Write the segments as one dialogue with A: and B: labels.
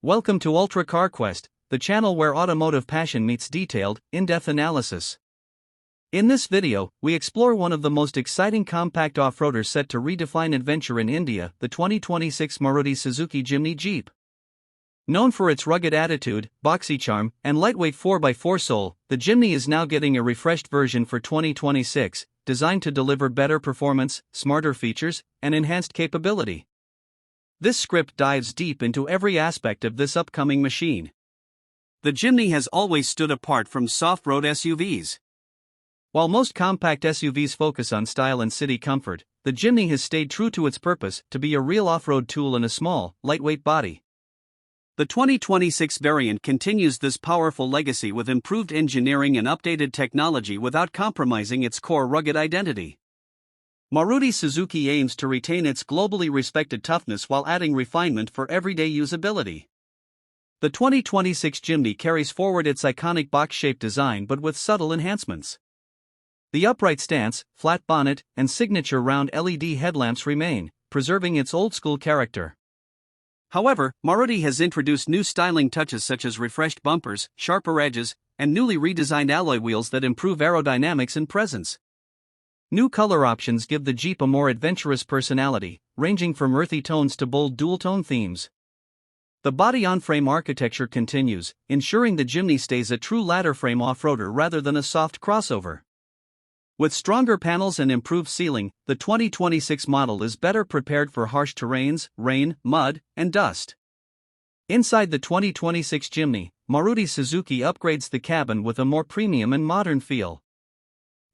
A: Welcome to Ultra Car Quest, the channel where automotive passion meets detailed, in-depth analysis. In this video, we explore one of the most exciting compact off-roaders set to redefine adventure in India, the 2026 Maruti Suzuki Jimny Jeep. Known for its rugged attitude, boxy charm, and lightweight 4x4 soul, the Jimny is now getting a refreshed version for 2026, designed to deliver better performance, smarter features, and enhanced capability. This script dives deep into every aspect of this upcoming machine. The Jimny has always stood apart from soft-road SUVs. While most compact SUVs focus on style and city comfort, the Jimny has stayed true to its purpose to be a real off-road tool in a small, lightweight body. The 2026 variant continues this powerful legacy with improved engineering and updated technology without compromising its core rugged identity. Maruti Suzuki aims to retain its globally respected toughness while adding refinement for everyday usability. The 2026 Jimny carries forward its iconic box-shaped design but with subtle enhancements. The upright stance, flat bonnet, and signature round LED headlamps remain, preserving its old-school character. However, Maruti has introduced new styling touches such as refreshed bumpers, sharper edges, and newly redesigned alloy wheels that improve aerodynamics and presence. New color options give the Jeep a more adventurous personality, ranging from earthy tones to bold dual-tone themes. The body-on-frame architecture continues, ensuring the Jimny stays a true ladder-frame off-roader rather than a soft crossover. With stronger panels and improved sealing, the 2026 model is better prepared for harsh terrains, rain, mud, and dust. Inside the 2026 Jimny, Maruti Suzuki upgrades the cabin with a more premium and modern feel.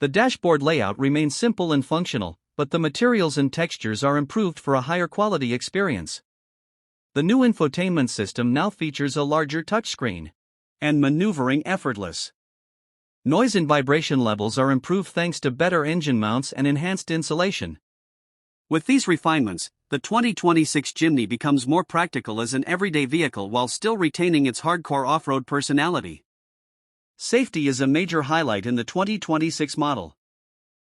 A: The dashboard layout remains simple and functional, but the materials and textures are improved for a higher quality experience. The new infotainment system now features a larger touchscreen, and maneuvering effortless. Noise and vibration levels are improved thanks to better engine mounts and enhanced insulation. With these refinements, the 2026 Jimny becomes more practical as an everyday vehicle while still retaining its hardcore off-road personality. Safety is a major highlight in the 2026 model.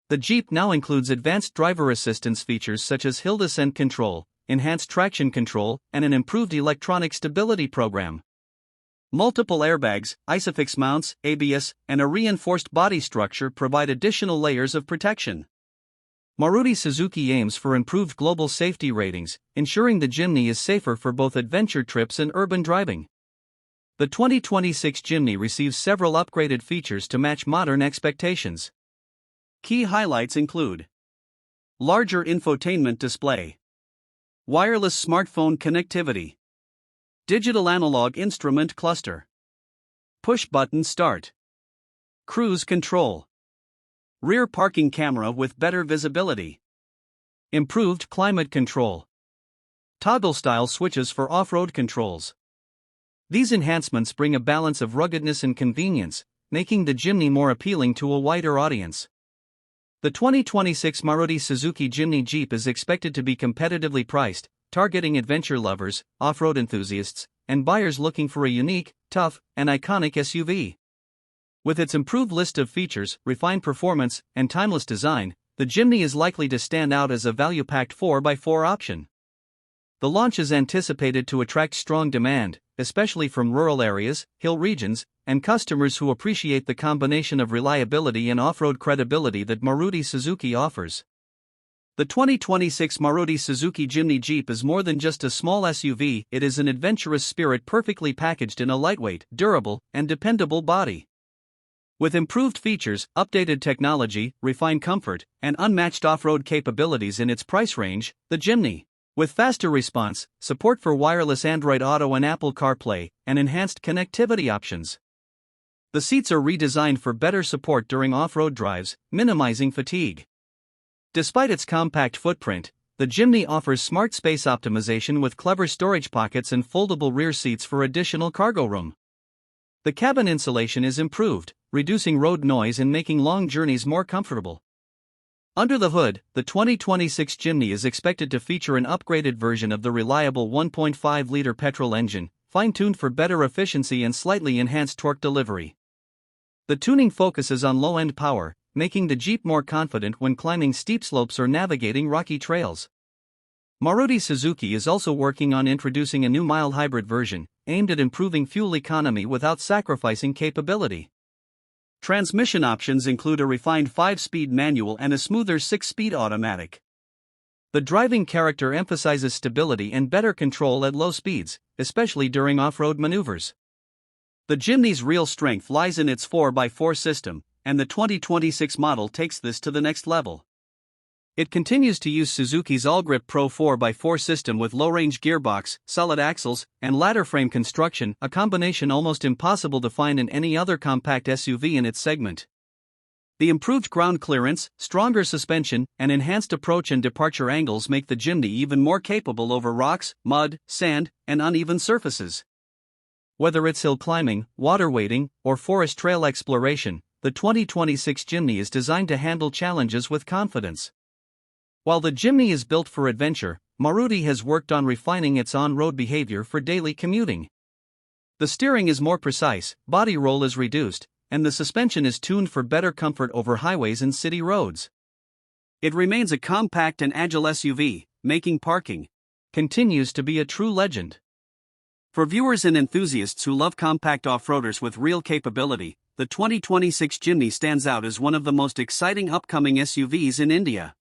A: The Jeep now includes advanced driver assistance features such as hill descent control, enhanced traction control, and an improved electronic stability program. Multiple airbags, ISOFIX mounts, ABS, and a reinforced body structure provide additional layers of protection. Maruti Suzuki aims for improved global safety ratings, ensuring the Jimny is safer for both adventure trips and urban driving. The 2026 Jimny receives several upgraded features to match modern expectations. Key highlights include larger infotainment display, wireless smartphone connectivity, digital analog instrument cluster, push-button start, cruise control, rear parking camera with better visibility, improved climate control, toggle-style switches for off-road controls. These enhancements bring a balance of ruggedness and convenience, making the Jimny more appealing to a wider audience. The 2026 Maruti Suzuki Jimny Jeep is expected to be competitively priced, targeting adventure lovers, off-road enthusiasts, and buyers looking for a unique, tough, and iconic SUV. With its improved list of features, refined performance, and timeless design, the Jimny is likely to stand out as a value-packed 4x4 option. The launch is anticipated to attract strong demand, especially from rural areas, hill regions, and customers who appreciate the combination of reliability and off-road credibility that Maruti Suzuki offers. The 2026 Maruti Suzuki Jimny Jeep is more than just a small SUV, it is an adventurous spirit perfectly packaged in a lightweight, durable, and dependable body. With improved features, updated technology, refined comfort, and unmatched off-road capabilities in its price range, the Jimny, with faster response, support for wireless Android Auto and Apple CarPlay, and enhanced connectivity options. The seats are redesigned for better support during off-road drives, minimizing fatigue. Despite its compact footprint, the Jimny offers smart space optimization with clever storage pockets and foldable rear seats for additional cargo room. The cabin insulation is improved, reducing road noise and making long journeys more comfortable. Under the hood, the 2026 Jimny is expected to feature an upgraded version of the reliable 1.5-liter petrol engine, fine-tuned for better efficiency and slightly enhanced torque delivery. The tuning focuses on low-end power, making the Jeep more confident when climbing steep slopes or navigating rocky trails. Maruti Suzuki is also working on introducing a new mild hybrid version, aimed at improving fuel economy without sacrificing capability. Transmission options include a refined 5-speed manual and a smoother 6-speed automatic. The driving character emphasizes stability and better control at low speeds, especially during off-road maneuvers. The Jimny's real strength lies in its 4x4 system, and the 2026 model takes this to the next level. It continues to use Suzuki's All-Grip Pro 4x4 system with low-range gearbox, solid axles, and ladder frame construction, a combination almost impossible to find in any other compact SUV in its segment. The improved ground clearance, stronger suspension, and enhanced approach and departure angles make the Jimny even more capable over rocks, mud, sand, and uneven surfaces. Whether it's hill climbing, water wading, or forest trail exploration, the 2026 Jimny is designed to handle challenges with confidence. While the Jimny is built for adventure, Maruti has worked on refining its on-road behavior for daily commuting. The steering is more precise, body roll is reduced, and the suspension is tuned for better comfort over highways and city roads. It remains a compact and agile SUV, making parking continues to be a true legend. For viewers and enthusiasts who love compact off-roaders with real capability, the 2026 Jimny stands out as one of the most exciting upcoming SUVs in India.